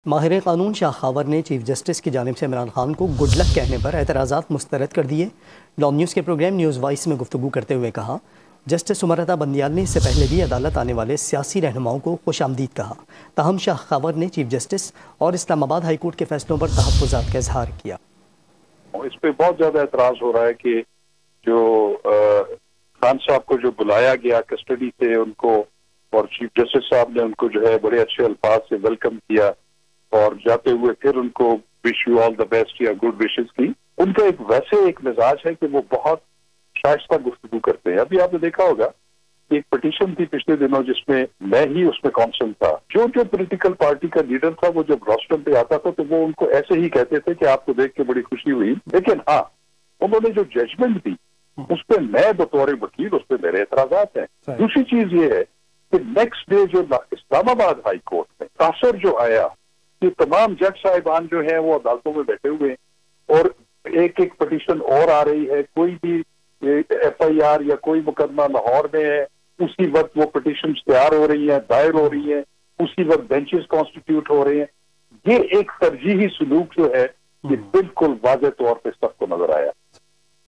माहिर कानून शाह खावर ने चीफ जस्टिस की जानिब से इमरान खान को गुड लक कहने पर एतराज़ात मुस्तरद कर दिए। लॉन्ग न्यूज़ के प्रोग्राम न्यूज़ वॉइस में गुफ्तगू करते हुए कहा, जस्टिस उमर बंदियाल ने इससे पहले भी अदालत आने वाले सियासी रहनुमाओं को खुशामदीद कहा। ताहम शाह खावर ने चीफ जस्टिस और इस्लामाबाद हाई कोर्ट के फैसलों पर तहफ़्फ़ुज़ात का इजहार किया। इस पे बहुत ज्यादा एतराज हो रहा है कि जो खान साहब को जो बुलाया गया कस्टडी से उनको, और चीफ जस्टिस साहब ने उनको जो है बड़े अच्छे अल्फाज से वेलकम किया और जाते हुए फिर उनको wish you all the best या गुड विशेस की। उनका एक मिजाज है कि वो बहुत शाइस्ता गुफ्तगू करते हैं। अभी आपने देखा होगा कि एक पिटीशन थी पिछले दिनों जिसमें मैं ही उसमें कॉन्सर्न था। जो पॉलिटिकल पार्टी का लीडर था वो जब रोस्टम पे आता था तो वो उनको ऐसे ही कहते थे कि आपको देख के बड़ी खुशी हुई, लेकिन हाँ उन्होंने जो जजमेंट दी उस पर मैं बतौर वकील उस पर मेरे एतराजात हैं। दूसरी चीज ये है कि नेक्स्ट डे जो इस्लामाबाद हाई कोर्ट में तासर जो आया कि तमाम जज साहिबान जो है वो अदालतों में बैठे हुए हैं और एक एक पिटीशन और आ रही है, कोई भी FIR या कोई मुकदमा लाहौर में है उसी वक्त वो पिटीशन तैयार हो रही है, दायर हो रही है, उसी वक्त बेंचेस कॉन्स्टिट्यूट हो रहे हैं। ये एक तरजीही सलूक जो है ये बिल्कुल वाज़ेह तौर पर सबको नजर आया।